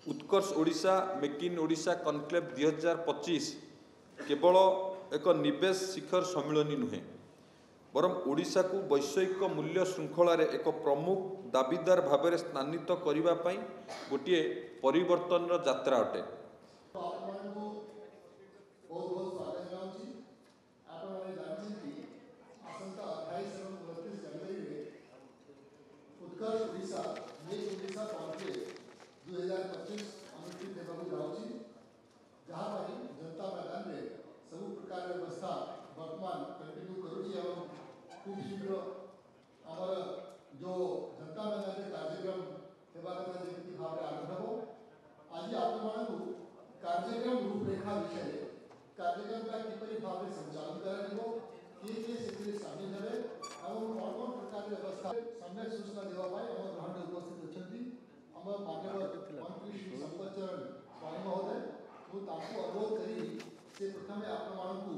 Utkarsh Odisha make in Odisha conclave 2025 केवल एक निवेश शिखर सम्मिलन नुहे बरम ओडिशा को वैश्विक मूल्य श्रृंखलार एक प्रमुख दाबीदार भाव में स्थानित करने गोटे परिवर्तन यात्रा अटे। उत्कर्ष ओडिशा मेक ओडिशा कॉन्क्लेव 2025 अनुष्ठित होगा जहाँ पर जनता मैदान में सब प्रकार व्यवस्था वर्तमान कंटिन्यू करुँगी और खूब शीघ्र आमर जो जनता मैदान में कार्यक्रम जमी भाव में आरंभ हो आज आप कार्यक्रम रूपरेखा विषय कार्यक्रम किपरि भाव में संचालन कर सामिल हे और कौन कौन प्रकार व्यवस्था सम्यक सूचना देवाई ग्रहण उपस्थित अच्छा आम माननीय मंत्री श्री संपतचरण स्वामी महोदय मुझे अनुरोध करी से प्रथम आपको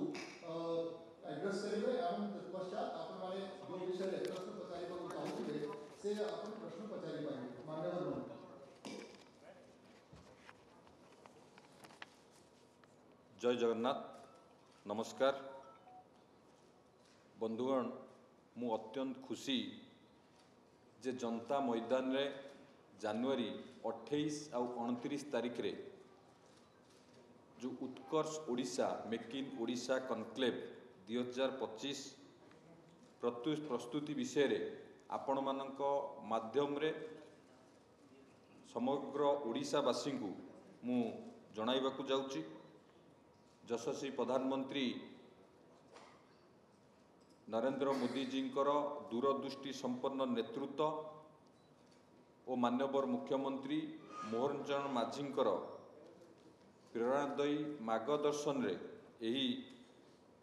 एड्रेस करेंगे और तत्पश्चात आपने जो विषय प्रश्न पचार चाहूँगे से आप प्रश्न पचारि पाएंगे। माननीय मंत्री जय जगन्नाथ नमस्कार बंधुगण मु अत्यंत खुशी जे जनता मैदान रे जनवरी 28 और 29 तारीख रे जो Utkarsh Odisha make in Odisha conclave 2025 प्रस्तुति विषय रे आपण मानक माध्यम रे समग्र ओडिशावासी को मु जणाइबाकू जाउची। यशस्वी प्रधानमंत्री नरेंद्र मोदी जी दूरदृष्टि संपन्न नेतृत्व और माननीय मुख्यमंत्री मोहन चरण माझी प्रेरणादायी मार्गदर्शन रे यही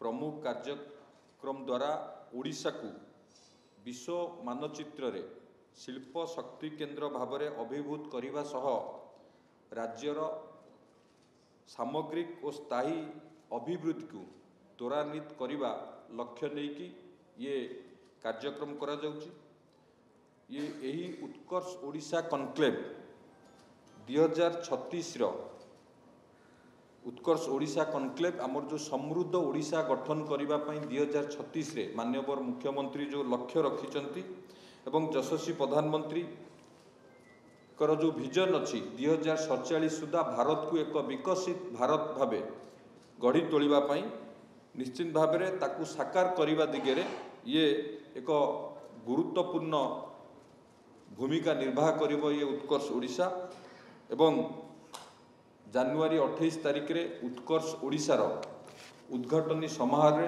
प्रमुख कार्यक्रम द्वारा ओडिशा को विश्व मानचित्र रे शिल्प शक्ति केंद्र भाव में अभिभूत करने सह राज्यर सामग्रिक और स्थायी अभिवृद्धि को त्वरान्वित करने लक्ष्य नहीं कि ये कार्यक्रम करा जाउची। ये यही उत्कर्ष ओडिशा कनक्लेव 2036 उत्कर्ष ओडिशा कनक्लेव आमर जो समृद्ध ओडिशा गठन करने 2036 रे माननीय मुख्यमंत्री जो लक्ष्य रखिंट एवं यशस्वी प्रधानमंत्री कर जो विजन अच्छी 2047 सुधा भारत को एक विकसित भारत भावे गढ़ी तोलिबाई निश्चित भाव में ताकू साकार करने दिगरे ये एक गुरुत्वपूर्ण भूमिका निर्वाह करिबो ये उत्कर्ष ओडिशा एवं जनवरी 28 तारीख रे उत्कर्ष ओडिशार उद्घाटनी समारोह रे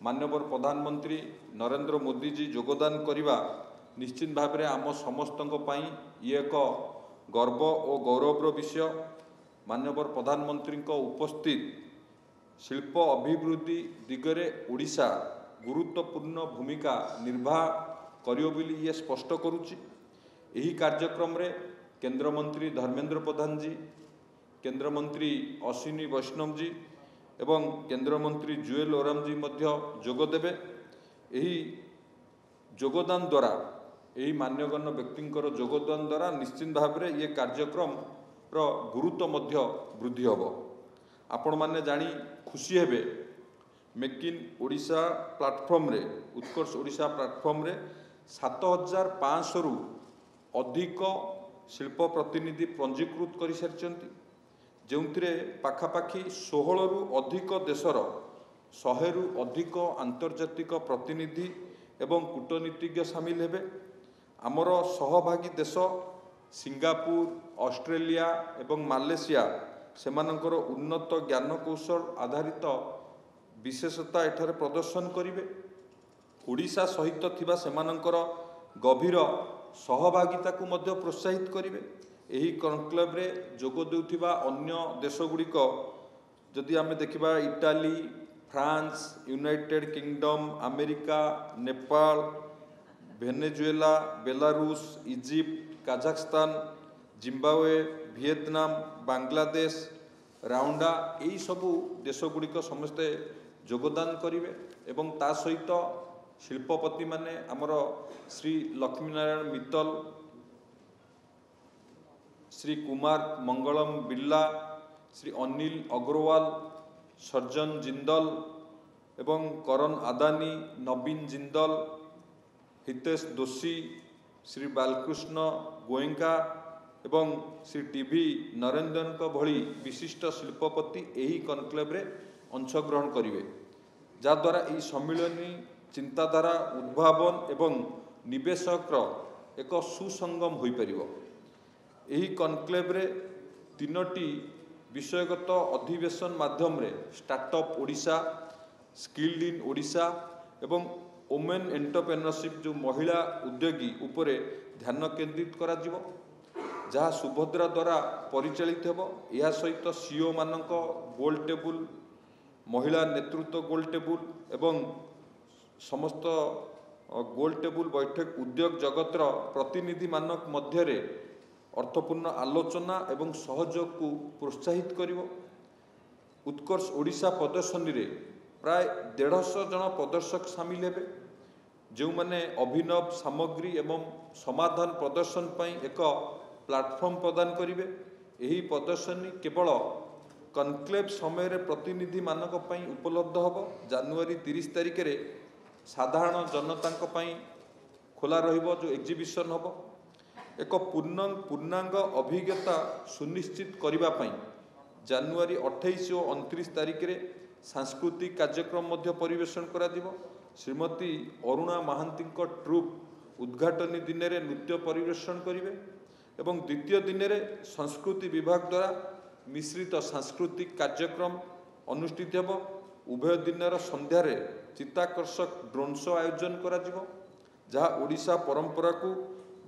माननीय प्रधानमंत्री नरेंद्र मोदी जी योगदान करने निश्चित भाव में आम समस्त ये एक गर्व और गौरवर विषय। माननीय प्रधानमंत्री उपस्थित शिल्प अभिवृद्धि दिगरे ओडिशा गुरुत्वपूर्ण भूमिका निर्वाह करियो बोली ये स्पष्ट करुच्ची। यही कार्यक्रम रे केंद्र मंत्री धर्मेंद्र प्रधान जी, केंद्र मंत्री अश्विनी वैष्णव जी एवं केंद्र मंत्री जुएल ओराम जी मध्य जोग देबे। यही योगदान द्वारा यही मान्यगण्य व्यक्तिंकर योगदान द्वारा निश्चित भाव में ये कार्यक्रम रो गुरुत्व मध्य वृद्धि होबो। आपण माने जानी खुशी हेबे मेक इन ओडिशा प्लाटफॉर्म रे उत्कर्ष ओडिशा प्लाटफॉर्म रे 7500 रु अधिक शिल्प प्रतिनिधि पंजीकृत कर सारी जो पाखापाखि 16 रु अधिक देशर 100 रु अधिक आंतर्जातिक प्रतिनिधि एवं कूटनीतिज्ञ सामिल हेबे। आमर सहभागी देश सिंगापुर ऑस्ट्रेलिया एवं मालयेशिया सेमानंकर उन्नत ज्ञान कौशल आधारित विशेषता एठारे प्रदर्शन करिवे। ओडिशा सहित थिबा सेमानंकर गभीर सहभागिता को मध्य प्रोत्साहित करिवे। एही कनक्लेव रे जोग देउथिबा अन्य देशगुड़िक जदि आमे देखिबा Italy, France, United Kingdom, America, Nepal, Venezuela, Belarus, Egypt, Kazakhstan, Zimbabwe, Vietnam, Bangladesh, Rwanda यही सबू देशगुड़िक समस्ते योगदान करेंगे एवं ता सहित शिल्पपति माने आमर श्री लक्ष्मीनारायण मित्तल श्री कुमार मंगलम बिरला, श्री अनिल अग्रवाल, सर्जन जिंदल एवं करण आदानी, नवीन जिंदल, हितेश दोषी, श्री बालकृष्ण गोयंका एवं श्री टीवी नरेंद्रन भली विशिष्ट शिल्पपति यही कनक्लेव रे अंशग्रहण करेंगे, जहाद्वारा यह सम्मिलनी चिंताधारा उद्भावन एवं निवेशक एक सुसंगम हो पार। यही कनक्लेव रे 3टी विषयगत अधिवेशन माध्यम रे startup Odisha, skilled in Odisha एवं वुमेन एंटरप्रेन्योरशिप जो महिला उद्योगी उपरे ध्यान केंद्रित करा जिवो, जहाँ सुभद्रा द्वारा परिचालित हेबो। या सहित सीओ मानक गोल टेबुल, महिला नेतृत्व गोल टेबुल एवं समस्त गोल टेबुल बैठक उद्योग जगतर प्रतिनिधि मानक मध्य अर्थपूर्ण आलोचना एवं सहयोग को प्रोत्साहित करिवो। उत्कर्ष ओडिशा प्रदर्शनी रे प्राय 150 जन प्रदर्शक सामिल हेबे, जो माने अभिनव सामग्री एवं समाधान प्रदर्शन पई एक प्लाटफॉर्म प्रदान करिवे। यही प्रदर्शनी केवल कनक्लेव समय रे प्रतिनिधि मानक पई उपलब्ध हबो। जनवरी 30 तारिख रे साधारण जनता पई खोला रहिबो जो एग्जिबिशन हबो। एक पूर्णांग अभिज्ञता सुनिश्चित करिबा पई जनवरी 28 और 29 तारिख रे सांस्कृतिक कार्यक्रम मध्य परिवेशन करा दिबो। श्रीमती अरुणा महांती ट्रुप उद्घाटनी दिन रे नृत्य परिवेशन करिवे एवं द्वितीय दिन रे संस्कृति विभाग द्वारा मिश्रित सांस्कृतिक कार्यक्रम अनुष्ठित हेबो। उभय दिनर संध्यार चित्ताकर्षक ड्रोन शो आयोजन करा जिवो, जहाँ ओडिशा परंपरा को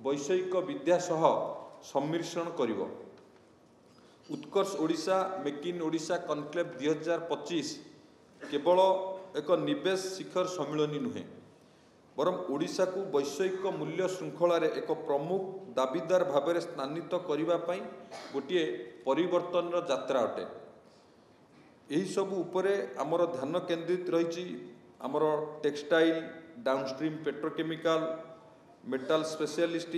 वैषयिक विद्या सह सम्मिश्रण करिवो। Utkarsh Odisha make in Odisha conclave 2025 केवल एक निवेश शिखर सम्मिलनी नुहे, बरं ओडिशा को वैषयिक मूल्य श्रृंखला रे एक प्रमुख दाबीदार भाव स्थानित करिबा पई गोटे परिवर्तन यात्रा अटे। यही सबु उपरे आमर ध्यान केंद्रित रही। आमर textile, downstream petrochemical, metal specialist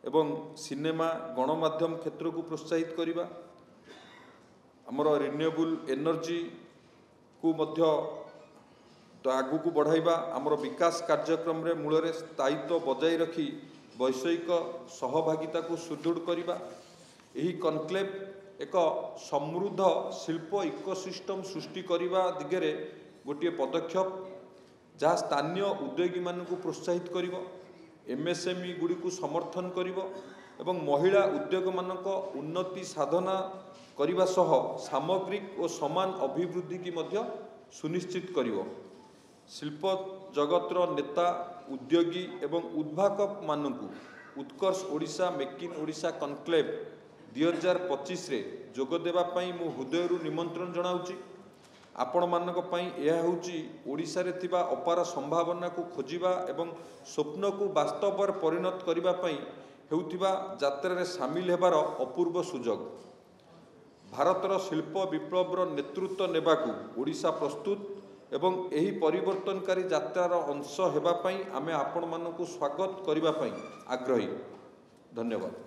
एवं सिनेमा गणमाध्यम क्षेत्र को प्रोत्साहित करिबा, आमर रिन्यूएबल एनर्जी को मध्य आगु को बढ़ाइबा, आमर विकास कार्यक्रम रे मूल रे स्थायित्व बजाय रखी वैषयिक सहभागिता को सुदृढ़ करिबा। यही कनक्लेव एक समृद्ध शिल्प इकोसिस्टम सृष्टि करिबा दिगरे गोटे पदक्षेप, जहाँ स्थानीय उद्योगी मानकु प्रोत्साहित करिबो, एमएसएमई गुड़ी को समर्थन करिबो एवं महिला उद्योग मानक उन्नति साधना करिबा सह सामग्रिक और समान अभिवृद्धि की मध्य सुनिश्चित करिबो। शिल्प जगतर नेता, उद्योगी एवं उद्भावक मानकु Utkarsh Odisha make in Odisha conclave 2025 रे जोग देबा पई मु हृदयरु निमंत्रण जनाउची। आपण मानक पई यह होची ओडिशा रे थिबा अपार संभावना को खोजिबा एवं स्वप्न को वास्तव पर परिणत करिबा पई हेउथिबा यात्रा रे शामिल हेबार अपूर्व सुजोग। भारतर शिल्प विप्लवर नेतृत्व नेबाकू ओडिशा प्रस्तुत एवं यही परिवर्तनकारी यात्रार अंश हेबा पई आमे आपण मानकू स्वागत करिबा पई आग्रही। धन्यवाद।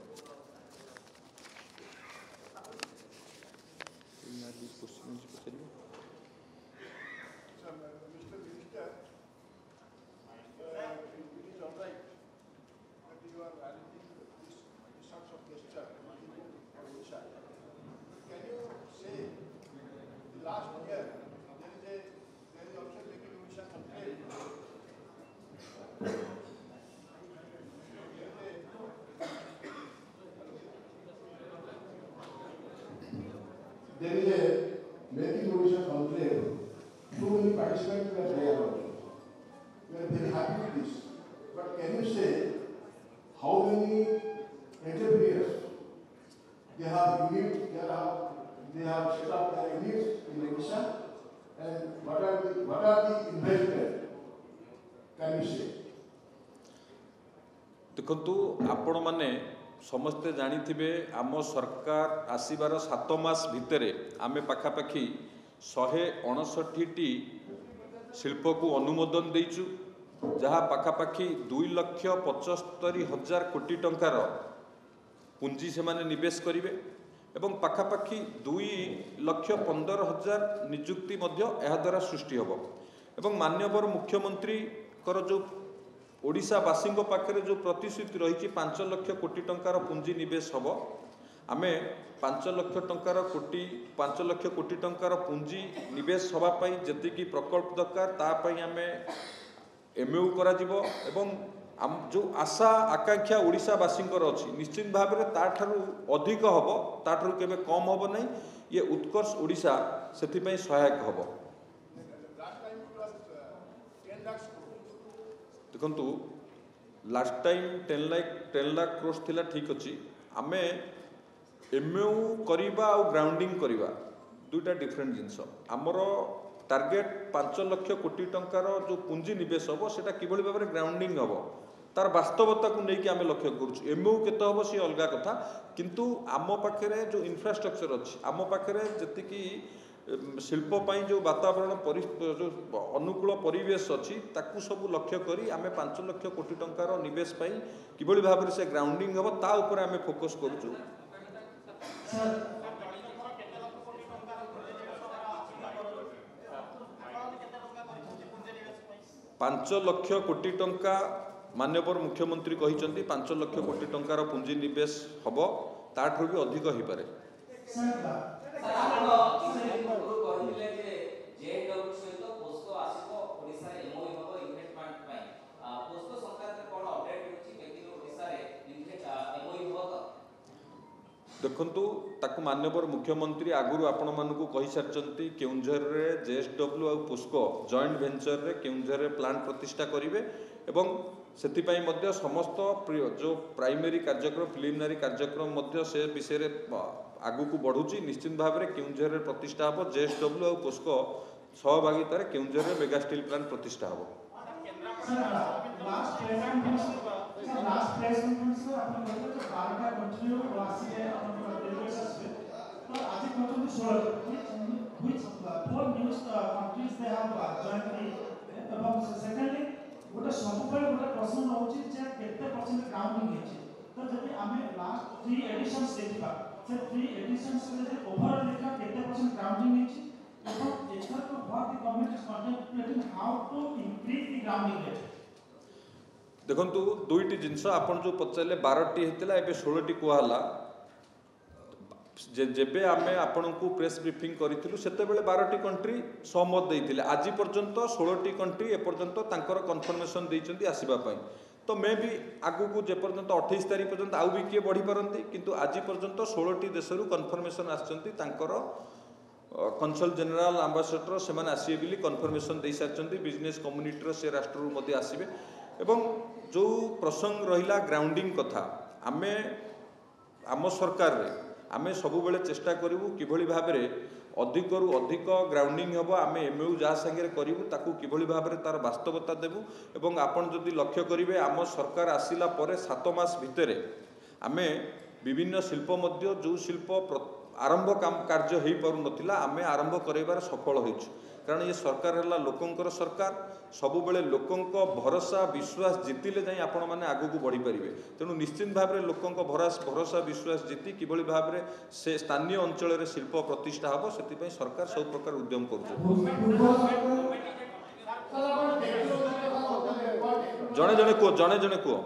There is a Make in Odisha conclave. So many participants were there also. We are very happy with this. But can you say how many entrepreneurs they have units, they have set up their units in Odisha, and what are the investment? Can you say? देखु आपण माने समस्ते जानिथिबे आम सरकार आसीबार 7 मास भितरे आमे पाखापाखी 159टी शिल्प को अनुमोदन देइचु, जहाँ पाखापाखी 2,75,000 कोटी टंकार पुंजी से माने निवेश करिवे एवं पाखापाखि 2,15,000 नियुक्ति मध्य एहा द्वारा सृष्टि होबो एवं माननीय मुख्यमंत्री कर जो ओडिशावासी पाखे जो प्रतिश्रुति रही 5 लाख कोटी टंकार पुंजी निवेश हम आमे 5 लाख कोटी टंकार पुंजी निवेश होगापाई जी प्रकल्प दरकार तापाई आमे एमयू करा जिवो एवं जो आशा आकांक्षा ओडिशावासी अच्छी निश्चित भाव में ताठारू अधिक हम ताठारू केबे कम हम नहीं ये उत्कर्ष ओडिशा से सहायक हम देखु लास्ट टाइम 10 लाख क्रोर्स थिला ठीक अच्छी आमे एमयू करिबा और ग्राउंडिंग करिबा दुईटा डिफरेंट जिनस आमर टार्गेट 5 लाख कोटी टंकार जो पुंजी निवेश हम सेटा किभली भाव में ग्राउंडिंग हम तार वास्तवता को लेकिन आम लक्ष्य करुँ एमयू केते हम सी अलग कथा किंतु आम पाखे जो इंफ्रास्ट्रक्चर अच्छी आम पाखे जी शिल्प जो वातावरण जो अनुकूल परिवेश अच्छी ताकू सब लक्ष्य करी आम 5 लाख कोटी टंकार निवेश किभली भाव में से ग्राउंडिंग हम ता ऊपर आम फोकस करूँ 5 लाख कोटी टंका माननीय मुख्यमंत्री कहते 5 लाख कोटी टंकार पुंजी निवेश हम ताठू भी अधिक हो पारे देखु ताकू माननीय मुख्यमंत्री आगुरी आपण मानू कही सारी केउंझर रे जेएसडब्ल्यू और पुस्को जॉइंट वेंचर रे केउंझर रे प्लांट प्रतिष्ठा करिवे एवं सेतिपाई मध्य समस्त जो प्राइमरी कार्यक्रम प्रिलिमिनारी कार्यक्रम मध्य से विषय रे आगु को बढ़ुची निश्चित भाव में केउंझर रे प्रतिष्ठा हम जेएसडब्ल्यू और पुस्को सहभागितार केउंझर रे मेगा स्टील प्लांट प्रतिष्ठा हम गोटे सब गोटे प्रश्न रोचे केते परसेंट ग्राउंडिंग होची तो जदि आमे लास्ट 3 एडिशंस देखिबा से 3 एडिशंस रे ओवरऑल देखा केते परसेंट ग्राउंडिंग होची एवं एथर तो what the government is contemplating how to increase the grounding rate देखंतु दुईटी जिनस आपण जो पचारे 12टी हेतिला एबे 16टी कुहाला जेबे आमे आपण को प्रेस ब्रीफिंग करिथिलु सेते बेले 12टी कंट्री सहमत देइथिले आज पर्यंत 16टी कंट्री ए पर्यंत तांकर कन्फर्मेशन देइचंती आसीबा पई तो मे भी आगु को जे पर्यंत 28 तारिख पर्यंत आउ भी किए बढ़ी पारंती किंतु आज पर्यंत 16टी देशरु कन्फर्मेशन आछंती तांकर कंसल जनरल एम्बेसडर से माने आसीबे बिली कन्फर्मेशन देइ सारचंती बिजनेस कम्युनिटी से राष्ट्र मध्ये आसीबे एवं जो प्रसंग रहिला ग्राउंडिंग कथा आमे आम सरकार रे आमे सबु बेले चेष्टा करिवु किभली भाबरे अधिक रु अधिक ग्राउंडिंग हम आमे एमयू जहाँ संगे करिवु ताकू किभली भाबरे तार वास्तवता देबु एवं आपण जदि लक्ष्य करिवे आम सरकार आसिला परे 7 मास भितरे आमे विभिन्न शिल्प मध्य जो शिल्प आरंभ काम कार्य हो पारु नथिला आमे आरंभ करैबार सफल होइछु कारण ये सरकार है लोकंकर सरकार सबु बेले लोकंक भरोसा विश्वास जीतिले जाई आपण माने आगु को बढ़ी परिबे तेणु निश्चित भाव में लोकंक भरोसा विश्वास जीति किभली भाव में से स्थानीय अंचल रे शिल्प प्रतिष्ठा हबो सेति पई सरकार सब प्रकार उद्यम करूछ जणे जणे को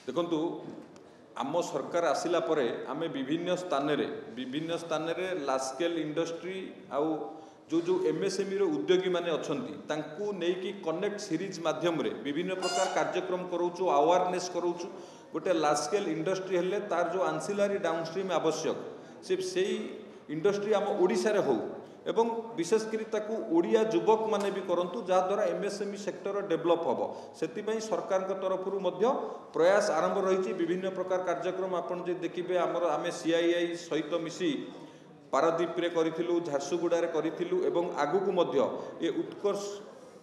देखंतु आम सरकार आसिला परे आमे विभिन्न स्थान रे लार्ज स्केल इंडस्ट्री आउ जो जो एमएसएमई रो उद्योगी माने अछंती तांकू नेकी कनेक्ट सीरीज माध्यम रे विभिन्न प्रकार कार्यक्रम करूछु अवेयरनेस करूछु गोटे लार्ज स्केल इंडस्ट्री हेले तार जो आंसिलरी डाउनस्ट्रीम आवश्यक सिर्फ सेही इंडस्ट्री आम ओडिशा रे हो एवं विशेषकर ताकू ओडिया युवक माने भी करंतु जहा द्वारा एमएसएमई सेक्टर डेवलप हबो सेति पई सरकार के तरफरु मध्य प्रयास आरंभ रही विभिन्न प्रकार कार्यक्रम आपण जे देखिबे हमर आमे सीआईआई सहित मिसी पारादीप रे करिथिलु झारसुगुडा रे करिथिलु एवं आगु को मध्य ए उत्कर्ष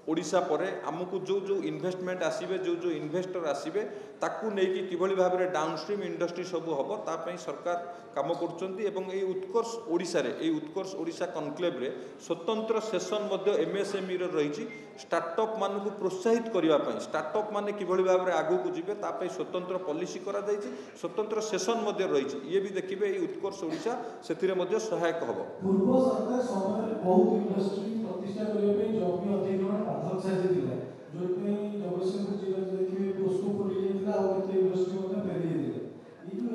ओडिशा परे हमकु जो जो इन्वेस्टमेंट आसीबे जो जो इन्वेस्टर आसीबे ताकू नहीं किभली भाव में डाउनस्ट्रीम इंडस्ट्री सब हम तापाई सरकार काम कर उत्कर्ष ओडिशा रे उत्कर्ष ओडिशा कनक्लेव रे स्वतंत्र सेशन एमएसएमई रही स्टार्टअप मान को प्रोत्साहित करने स्टार्टअप माने किभली भाव में आगू को जीवे तापाई स्वतंत्र पॉलिसी करा जायछि स्वतंत्र सेशन रही ये भी देखिए उत्कर्ष ओडिशा से सहायक हम पूर्व सरकार समय बहुत इंडस्ट्री प्रतिष्ठा करने जमी अधिग्रहण बाधक साजिला जो जगतसिंहपुर जिला देखिए पोस्को पड़ी जाता और केते इंडस्ट्री में फेरी जाते ये जो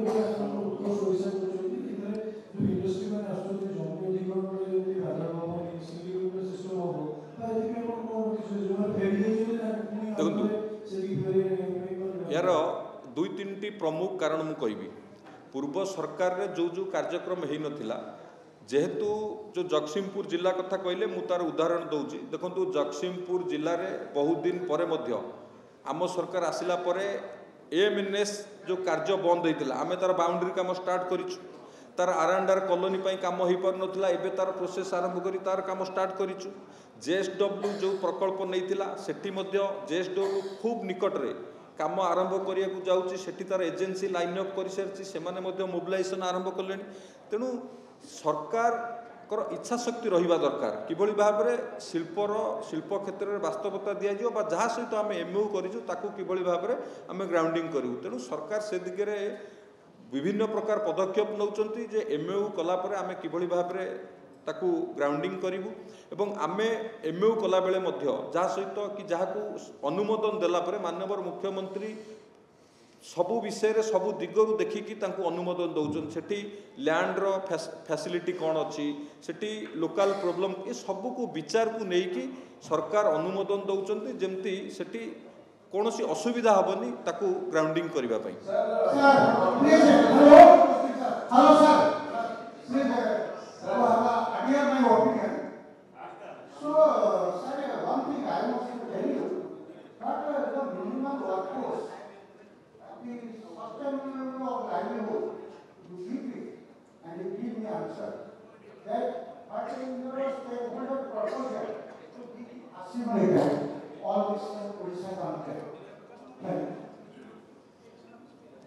उत्कर्ष ओडिशा करछोती इतरे जो इंडस्ट्री में आसुते जमी अधिग्रहण जो बाधक हम सिंगल सिस्टम हो ता एथि कोन किछ जो फेरी जाते यार दुई तीन टी प्रमुख कारण मु कहबी पूर्व सरकार रे जो कार्यक्रम हो नथिला जेहेतु जो जगतसिंहपुर जिला कथा कहले मु तार उदाहरण दौची देखंतु जगतसिंहपुर जिले में बहुत दिन पर आम सरकार आसिला परे एएमएनएस जो कार्य बंद होता आम तार बाउंड्री काम स्टार्ट करिछु तार आर कॉलोनी पाई काम हो पार नथिला एबे तार प्रोसेस आरंभ करी तार काम स्टार्ट करिछु जेएसडब्ल्यू जो प्रकल्प नैथिला सेठी मध्य जेएसडब्ल्यू खूब निकट रे काम आरंभ करिया को जाउची सेठी तार एजेंसी लाइन अप कर सारची सेमाने मध्य मोबिलाइजेशन आरंभ कलेनी तेणु सरकार इच्छा शक्ति रहिबा दरकार किभली भाव में शिल्प क्षेत्र में वास्तवता दिया बा जहाँ सहित आम एमओ करूँ ताकू किभली भाव में आम ग्राउंडिंग करूँ तेणु सरकार से दिगरे विभिन्न प्रकार पदक्षेप नौचंती जे एमओ कलापर आम किभली भाव में ताकू ग्राउंडिंग करूँ एवं आम एमओ कला बेले मध्य जहाँ सहित कि जहाँ को अनुमोदन देला परे माननीय मुख्यमंत्री सबु विषय रे सबु दिगरु देखिकी तांको अनुमोदन दौचन सेठी लैंड रो फैसिलिटी कौन अच्छी सेठी लोकल प्रॉब्लम ये सबू को विचार को लेकिन सरकार अनुमोदन दौचन जमती सेठी कौन सी असुविधा हेनी ताकू ग्राउंडिंग करबा पई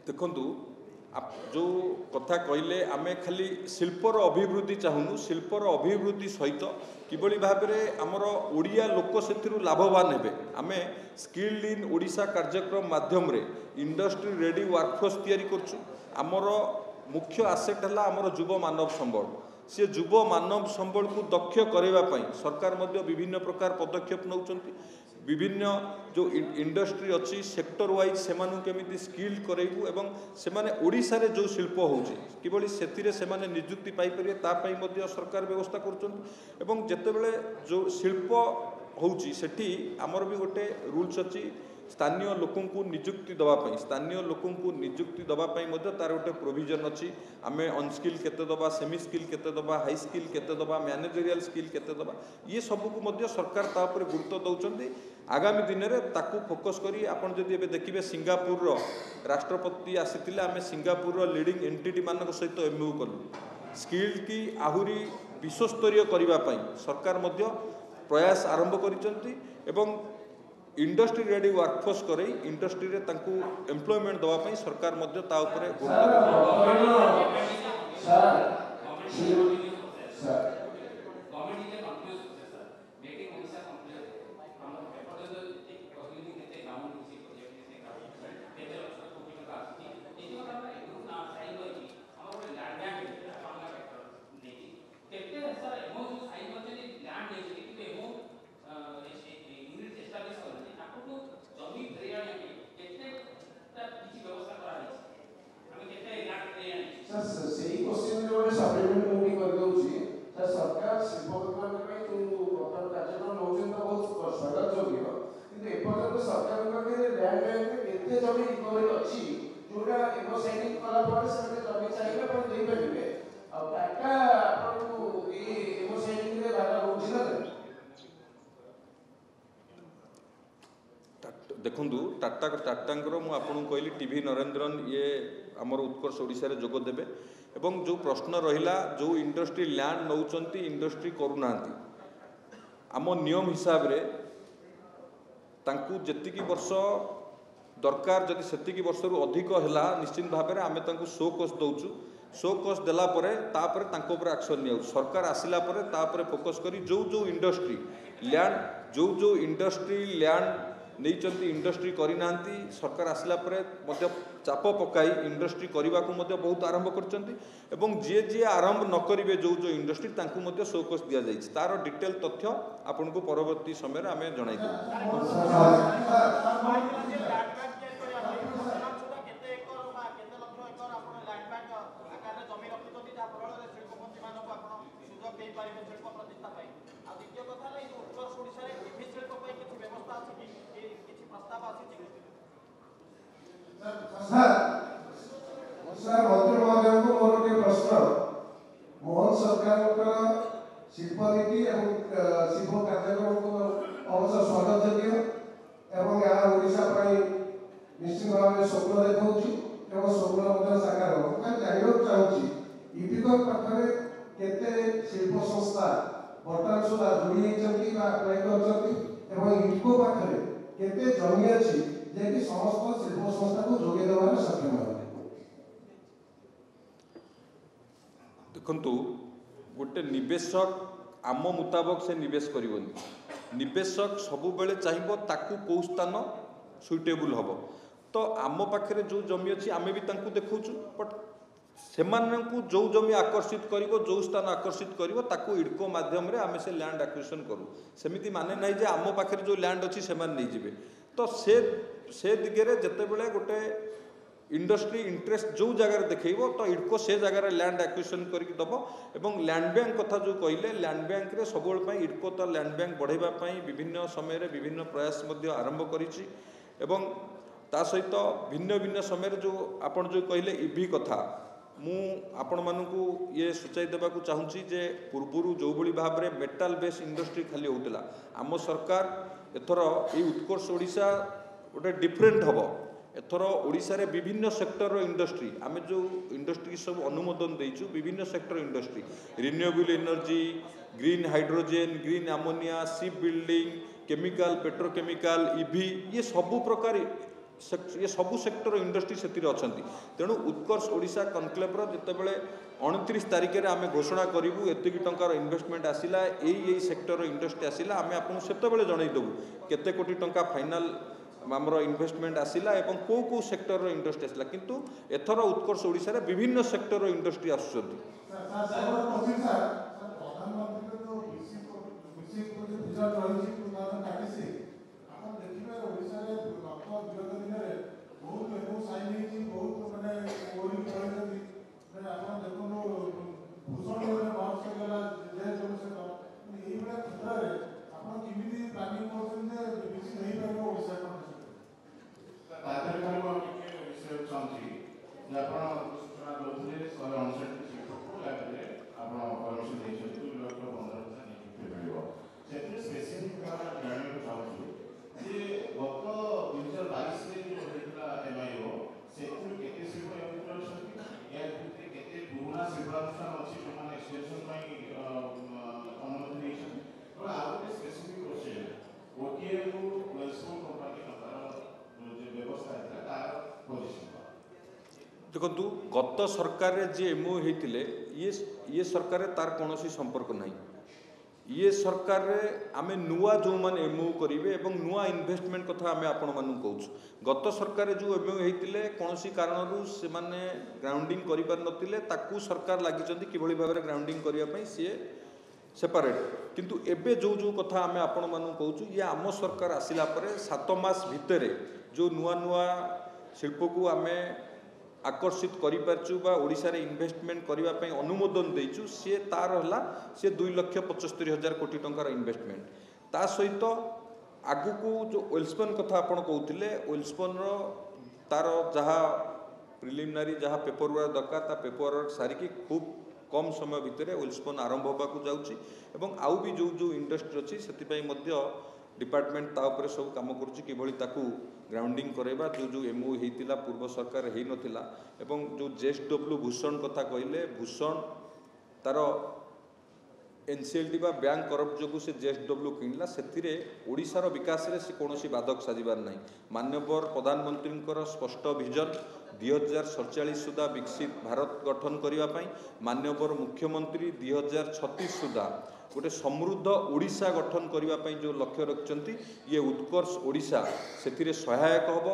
देखंतु जो कथा कहले आमे खाली शिल्पर अभिवृद्धि चाहूनु शिल्पर अभिवृद्धि सहित किभली भाव में आमर ओडिया लोक से लाभवान हेबे आमे स्किल्ड इन ओडिशा कार्यक्रम माध्यम रे इंडस्ट्री रेडी वर्कफोर्स तैयारी करछु आमर मुख्य आसेट है आमर युव मानव संबल सी युव मानव संबल को दक्ष करने सरकार मध्य विभिन्न प्रकार पदक्षेप नौचंती विभिन्न जो इंडस्ट्री अच्छी सेक्टर वाइज से केमी स्किल्ड करेबू एवं सेमाने ओडिशा रे जो शिल्प होउची किबळी सेतिरे सेमाने नियुक्ति पाई परिबे ता पई मध्य सरकार व्यवस्था करछन एवं जेतेबेले जो शिल्प होउची सेठी हमर भी गोटे रूल्स अच्छी स्थानीय लोकों को नियुक्ति दवापाई स्थानीय लोकों को नियुक्ति दवापाई मध्य तार गोटे प्रोविजन अच्छी आम अनस्किल केते दबा सेमी स्किल केते दबा हाई स्किल केते दबा मैनेजरियल स्किल केते दबा ये सबू को मध्य सरकार ता ऊपर गुरुत्व दौरान आगामी दिन में ताकू फोकस करी आपन जदि एबे देखिबे सिंगापुर राष्ट्रपति आसीथिले आमे सिंगापुर लीडिंग एंटिटी मानक सहित एमओ कलु स्किल की आहुरी विश्वस्तरीय करबा पई सरकार मध्य प्रयास आरंभ करिसंती एवं इंडस्ट्री रेडी वर्कफोर्स करे इंडस्ट्री रे तांकू एम्प्लॉयमेंट दवा पई सरकार मध्य ता ऊपर देखु टाटांकर मु आपन कहली टीवी नरेंद्रन ये आमर उत्कर्ष ओडिशा रे जोग देबे एवं जो प्रश्न रहिला जो इंडस्ट्री लैंड नौचंती इंडस्ट्री करूनांती आम नियम हिसाब रे तांकू जेतिकी वर्ष दरकार जदि सेतिकी वर्षरू अधिक है निश्चित भाव में आम शो कस दौचु शो कस देला तापर एक्शन नि सरकार आसिला फोकस करी जो जो इंडस्ट्री लैंड जो इंडस्ट्री लैंड नहीं इंडस्ट्री करना सरकार आसिला चाप पकाई इंडस्ट्री करने को बहुत आरंभ कर जी जी आरंभ न करेंगे जो जो इंडस्ट्री तांकु शोकस दि जाए तार डिटेल तथ्य आपन को परवर्ती समय आम जन सर मंत्री महोदय को मोर गोटे प्रश्न मोहन सरकार शिल्प नीति और शिल्प कार्यक्रम को अवश्य स्वागत योग्य एवं यहाँ ओडिशा निश्चित भाव में स्वप्न देखा स्वप्न साकार जानवाक चाहूँगी इपिक पाखे केते शिल्प संस्था बर्तमान सुधा जोड़ी अप्लाई कर इपिको पाखे केते जमी अच्छी जे समस्त शिल्प संस्था को जोगे देवार सक्षम है देखु गोटे निवेशक आम मुताबक से निवेश करबनी निवेशक सबु बेले चाहिए ताकू कौ स्थान सुइटेबल हम तो आम पाखे जो जमी अच्छी आम भी देखु बट से जो जमी आकर्षित कर जो स्थान आकर्षित कर इडको माध्यम आम से लैंड एक्विजिशन करूँ सेमती माने ना जे आम पाखे जो लैंड अच्छी से नहीं जीवे तो से दिगरे जिते बड़े गोटे इंडस्ट्री इंटरेस्ट जो जगार देखो तो इडको से जगार लैंड एक्विजिशन करके दब एवं लैंड बैंक कथा जो कहले लैंड बैंक रे सब इडको तो लैंड बैंक बढ़ावा विभिन्न समय विभिन्न प्रयास आरंभ करिछि एवं ता सहित भिन्न भिन्न समय जो आपण जो कहले ईवी कथा मु आपण मानकू ये सूचाई देबाकू चाहूँगी जे पूर्वरु जो भली भाव में मेटाल बेस इंडस्ट्री खाली होता आम सरकार एथर ये उत्कर्ष ओडिशा गोटे डिफरेंट हम एथर ओडिशा रे विभिन्न सेक्टर इंडस्ट्री आम जो इंडस्ट्री सब अनुमोदन देचु विभिन्न sector industry renewable energy green hydrogen green ammonia ship building chemical petrochemical EV ये सबु प्रकार ये सबु सेक्टर इंडस्ट्री से तेणु उत्कर्ष ओडिशा कनक्लेवर जितेबाला 29 तारिख में आम घोषणा करूँ एतिक टंकार इन्वेस्टमेंट आसला यही सेक्टर इंडस्ट्री आसला आम आपको सेतबेले जनईदेवु केते कोटी टंका फाइनाल आमर इन्वेस्टमेंट आसला एवं कौ कौ सेक्टर इंडस्ट्री आसला किंतु एथर उत्कर्ष ओडिशा रे विभिन्न सेक्टर इंडस्ट्री आसुछंती देखु गत सरकार जी एमओ होते ये सरकार तार कौन संपर्क ना ये सरकार आम नुआ जो मैंने एमओ करेंगे और नुआ इन्वेस्टमेंट कथा आम आपण मानू कहूँ गत सरकार जो एमओ होते कौन कारण से ग्राउंडिंग कर सरकार लगी कि भाव में ग्राउंडिंग करने सी सेपरेट किंतु एबे जो जो कथा आम आपण मानू कहूँ ये आम सरकार आसिला 7 मास भितर जो नुआ नुआ शिल्प को आम आकर्षित करिपारचु बा ओडिशा रे इन्वेस्टमेंट करने अनुमोदन देचु सी तार है सी 2,75,000 कोटी टंकार इन्वेस्टमेंट ता सहित आगु को जो वेल्सपन कथा आपण कहते वेल्सपन तार जहाँ प्रिलिमिनारी जहाँ पेपर वर्क दरकार ता पेपर वर्क सारिकी खूब कम समय भितर वेल्सपन आरंभ होगा जाऊँगी एवं आउ भी जो जो इंडस्ट्री अच्छी से डिपार्टमेंट ताऊपर सब कम कर ग्राउंडिंग करवा जो जो एमओ होता पूर्व सरकार हो नाला एवं जो जेएसडब्ल्यू भूषण कथा कहले भूषण तार एनसीएलटी बा बैंक करप्ट जो से जेएसडब्ल्यू किणला से ओडिशार विकास रे से कौन बाधक साजिबार नहीं। माननीय प्रधानमंत्री स्पष्ट विजन 2047 सुधा विकसित भारत गठन करने माननीय मुख्यमंत्री 2036 सुधा गोटे समृद्ध ओडिशा गठन करने जो लक्ष्य रखिंट ये उत्कर्ष ओडिशा से सहायक हम।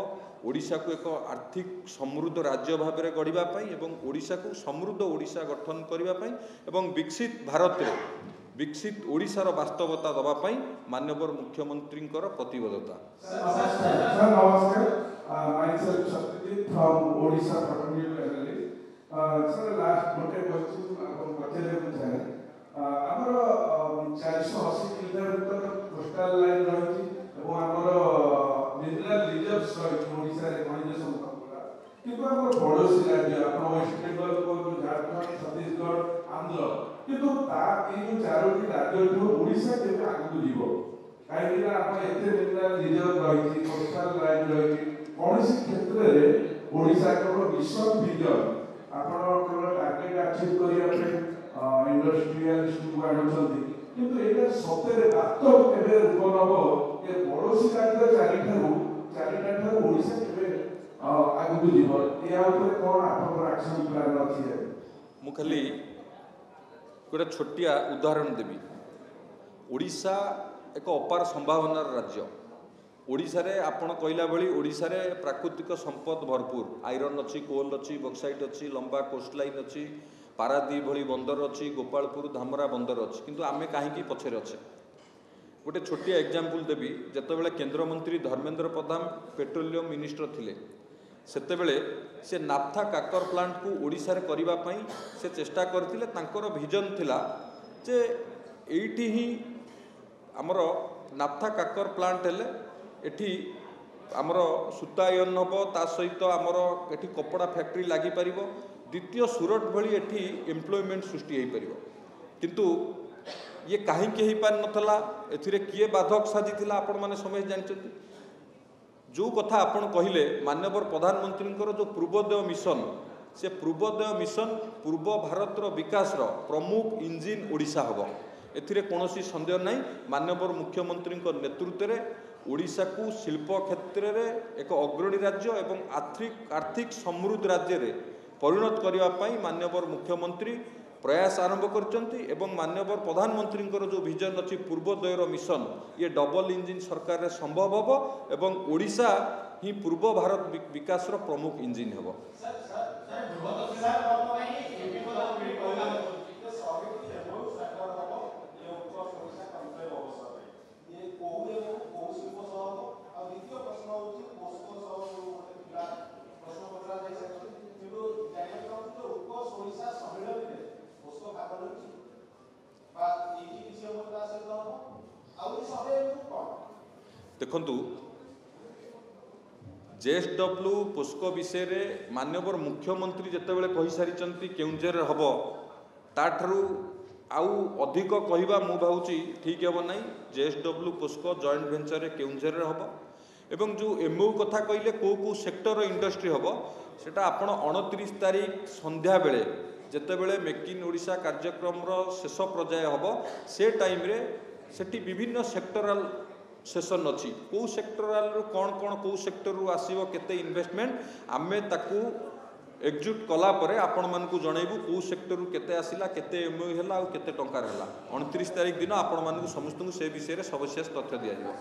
ओडिशा को एक आर्थिक समृद्ध राज्य भाव में गढ़ापी एवं ओडिशा को समृद्ध ओडिशा गठन करने विकसित भारत रे विकसित ओडिशार वास्तवता दवापाई माननीय मुख्यमंत्री प्रतिबद्धता। Sir, namaskar. Myself Satyajit from Odisha Pattanil Valley. Sir, last one question आपण पचेले चाहे ଆମର 480 किलोमीटर कोस्टल लाइन ରହିଛି ଏବଂ ଆମର ମିନେରାଲ ରିଜର୍ଭସ୍ ରହିଛି ଓଡ଼ିଶାରେ ଖଣିଜ ସମ୍ପଦ କିନ୍ତୁ ଆମର ପଡ଼ୋଶୀ ରାଜ୍ୟ ଆପଣ ୱେଷ୍ଟ ବେଙ୍ଗଲ ଝାଡ଼ଖଣ୍ଡ ଛତିଶଗଡ଼ ଆନ୍ଧ୍ର କିନ୍ତୁ ତା ଏଇ ଯେଉଁ ଚାରୋଟି ରାଜ୍ୟଠୁ ଓଡ଼ିଶା କେବେ ଆଗକୁ ଯିବ କାହିଁକି ନା ଆପଣ ଏତେ ମିନେରାଲ ରିଜର୍ଭ ରହିଛି କୋସ୍ଟାଲ ଲାଇନ୍ ରହିଛି କୌଣସି କ୍ଷେତ୍ରରେ ଓଡ଼ିଶା କେବଳ ମିଶନ ଭିଜନ ଆପଣ କେବଳ ଟାର୍ଗେଟ ଆଚିଭ୍ କରିବା ପାଇଁ ଇଣ୍ଡଷ୍ଟ୍ରିଆଲିଷ୍ଟକୁ ଆଣୁଛନ୍ତି କିନ୍ତୁ ଏଇଟା ସତରେ ବାସ୍ତବ କେବେ ରୂପ ନେବ ଯେ ପଡ଼ୋଶୀ ରାଜ୍ୟ ଚାରିଟାଠାରୁ ଓଡ଼ିଶା କେବେ ଆଗକୁ ଯିବ ଏହା ଉପରେ କ'ଣ ଆପଣଙ୍କର ଆକ୍ସନ ପ୍ଲାନ୍ ଅଛି? ମୁଁ ଖାଲି ଗୋଟେ ଛୋଟିଆ ଉଦାହରଣ ଦେବି। ଓଡ଼ିଶା ଏକ ଅପାର ସମ୍ଭାବନାର ରାଜ୍ୟ। ଓଡ଼ିଶାରେ ଆପଣ କହିଲା ଭଳି ଓଡ଼ିଶାରେ ପ୍ରାକୃତିକ ସମ୍ପଦ ଭରपूर आयरन अच्छी कोल अच्छी बक्साइट अच्छी लंबा कोस्टलाइन अच्छी पारादीप भली बंदर अच्छी गोपालपुर धामरा बंदर अच्छी किंतु आमे कहीं पछरे अच्छे। गोटे छोटिया एग्जांपल देवी जितेबाला केंद्रमंत्री धर्मेंद्र प्रधान पेट्रोलियम मिनिस्टर थिले सेतेबेले से नाफ्था काकर प्लांट को ओडिशा रे करिबा पई से चेष्टा करथिले। तांकर विजन थिला जे एठी ही हमर नाफ्था काकर प्लांट हेले एठी आमर सूतायन हम ता सहित आमर एठी कपड़ा फैक्ट्री लगी पारिबो द्वितीय सूरत भली एठी एम्प्लॉयमेंट सृष्टि हो पारिबो किंतु ये कहीं हो पार नथला एथिरे किए बाधक साजिथिला आपण माने समझ जानछन्ती। जो कथा आपण कहिले माननीय प्रधानमंत्री जो पूर्वोदय मिशन से पूर्वोदय मिशन पूर्व भारतर विकास प्रमुख इंजिन ओडिशा हबो एथिरे कोनोसी संदेह नहीं। माननीय मुख्यमंत्री नेतृत्व में ओडिशा को शिल्प क्षेत्र में एक अग्रणी राज्य एवं आर्थिक समृद्ध राज्य रे परिणत करने माननीय मुख्यमंत्री प्रयास आरंभ कर माननीय प्रधानमंत्री जो विजन अच्छी पूर्वोदयर मिशन ये डबल इंजिन सरकार संभव हम एवं ओडिशा ही पूर्व भारत विकास प्रमुख इंजिन हम। देखंतु जेएसडब्ल्यू पोस्को विषय रे माननीय मुख्यमंत्री जितेबाला कही सारी केउंझर हम ताठू आउ अधिक कहवा मु भावुची ठीक हम ना। JSW POSCO joint venture Keonjhar हम एवं जो एमओ कथा कहले को सेक्टर इंडस्ट्री हम सेटा आपण 29 तारीख संध्या बेले जितेबाला मेक इन ओडिशा कार्यक्रम शेष पर्याय हम से टाइम रे सेठी विभिन्न सेक्टराल सेसन अच्छी कौ सेक्टराल कौन कौन कौ सेक्टर रु आसीबो केते इन्वेस्टमेंट आमे ताकू एकजुट कला परे आपण मानकू जणैबू कौ सेक्टर रु केते आसिला केते एमओ हैला आ केते टंकार हैला 29 तारीख दिन आपण मानकू समस्त से विषय रे सविशेष तथ्य दिया जाय।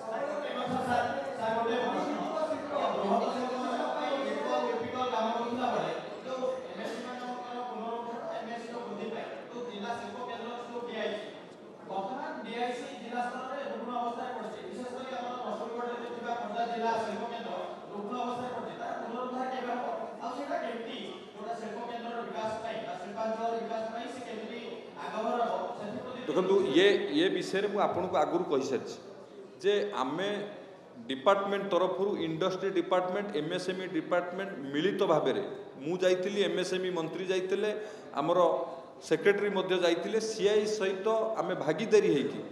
देखो ये विषय में आपन को आगुरी कही सारी जे आमे डिपार्टमेंट तरफ इंडस्ट्री डिपार्टमेंट एमएसएमई डिपार्टमेंट मिलित भाव में मु जाइतिली एमएसएमई मंत्री जाइतिले आमर सेक्रेटरी मध्य जाइतिले सीआई सहित आमे भागीदारी हेकी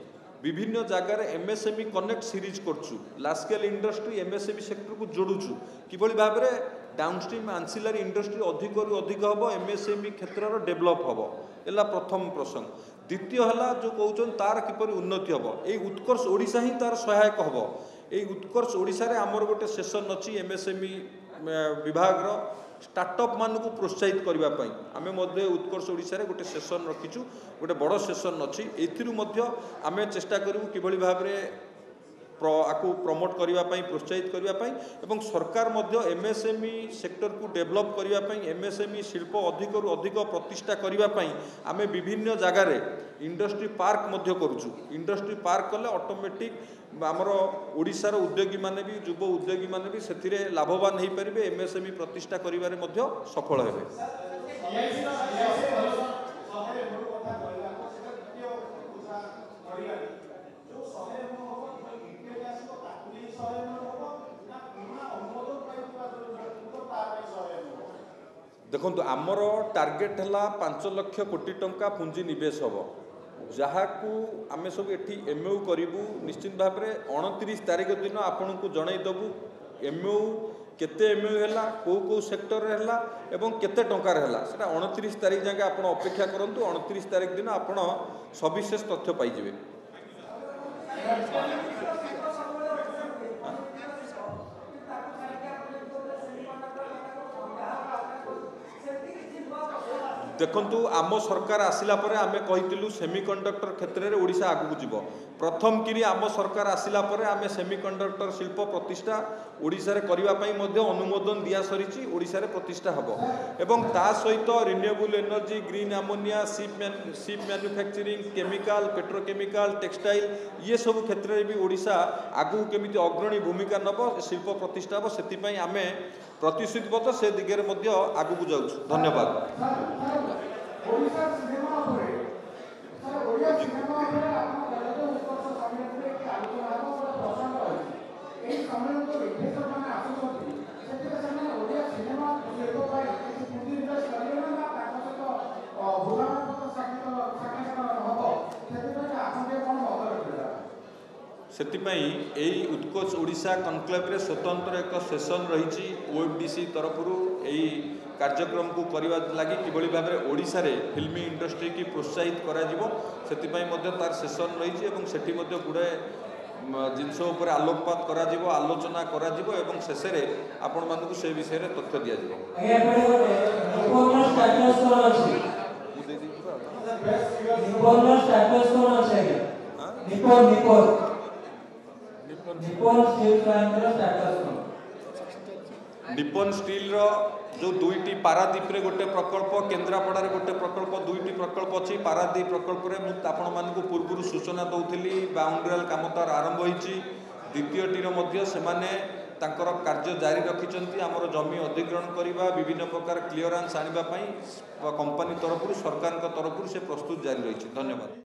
विभिन्न जगार एमएसएमई कनेक्ट सीरीज करछु large scale industry MSME sector को जोड़ुछु किभली भाव में डाउनस्ट्रीम आंसिलरी इंडस्ट्री अधिक रु अधिक हम एमएसएमई क्षेत्र डेभलप हम एला प्रथम प्रसंग। द्वितीय है जो कहते तार किपर उन्नति हम ये उत्कर्ष ओडिशा ही तार सहायक हम ये उत्कर्ष ओडिशा रे आमर गोटे सेसन अच्छी एमएसएमई विभाग स्टार्टअप मान को प्रोत्साहित करने आम उत्कर्ष ओडिशा रे गोटे सेसन रखीचु गोटे बड़ सेसन अच्छी आम चेष्टा करूँ किभली भाव में आपको प्रमोट करने प्रोत्साहित करने सरकार एमएसएमई सेक्टर को डेवलप करने एमएसएमई शिल्प अधिक रु अधिक प्रतिष्ठा करने आम विभिन्न जगार इंडस्ट्री पार्क करुचु इंडस्ट्री पार्क कले ऑटोमेटिक आमर ओडिशार उद्योगी माने भी युव उद्योगी माने भी से लाभवान हो पारे एमएसएमई प्रतिष्ठा करिबारे मध्य सफल हेबे। देखो आमर टार्गेट है 5 लाख कोटी टंका पुंजी निवेश हम जहाँ को आम सब ये एमओ करूँ निश्चित भाव में 29 तारीख दिन आपण को जनईदेवु एमओ केते एमओ है कौ सेक्टर है एवं केते टंकार है सेटा 29 तारीख जाके आप अपेक्षा करूँ 29 तारीख दिन आप सविशेष तथ्य पाइबे। देखु आम सरकार आसिला परे आमे कहितिलु सेमीकंडक्टर क्षेत्र में ओडिशा आगु जीव प्रथम किरी आम सरकार आसिला परे आमे सेमीकंडक्टर शिल्प प्रतिष्ठा ओडिशा रे करिवा पई मध्य अनुमोदन दिया सरिछि ओडिशा रे प्रतिष्ठा हबो एवं ता सहित renewable energy green ammonia ship manufacturing chemical petrochemical textile ये सब क्षेत्र में भी ओडिशा आगु केमिति अग्रणी भूमिका नब शिल्प प्रतिष्ठा हबो सेति पई आमे प्रतिश्रुतिबद्ध से दिगरे मध्य आगु जाउछु। धन्यवाद। ओडिशा सिनेमा उपरे सर ओडिया सिनेमा उपरे आपण गलत उत्कर्ष समिति की आलोचना हो प्रसंग अछि एई समय तो इन्वेस्टर माने आसुछथि सेते समय ओडिया सिनेमा शिल्प पाई किछि पुंजी इन्वेस्ट करिवे ना ताको सहित भूरामपत्र साक्षात्कार हबो सेते पय आपण के कोन मत रखिला सेतिपई एई उत्कर्ष ओडिशा कनक्लेव रे स्वतंत्र एक सेशन रही ओएफडीसी तरफ एई कार्यक्रम को करने लगी किभली भाव में ओडिशा रे फिल्मी इंडस्ट्री की प्रोत्साहित करा जिवो सेतिपई मध्य तार सेशन रही एवं सेठी मध्य गुड़े जिनस उपर आलोकपात करा जिवो आलोचना करा जिवो एवं शेष रे आपण मानकु से विषय रे तथ्य दिया जिवो। निप्पन स्टील रो जो दुईटी पारादीप रे गोटे प्रकल्प केन्द्रापड़ा रे गोटे प्रकल्प दुईटी प्रकल्प अच्छी पारादीप प्रकल्प रे आपण मानकु पूर्व सूचना दउथिली बाउंड्रियल काम तार आरंभ होईची द्वितीयटी रो मध्य सेमाने तांकर कार्य जारी रखिचंती आमर जमी अधिग्रहण करबा विभिन्न प्रकार क्लियरेंस आनिबा पई कंपनी तरफ सरकार तरफ से प्रस्तुत जारी रही। धन्यवाद।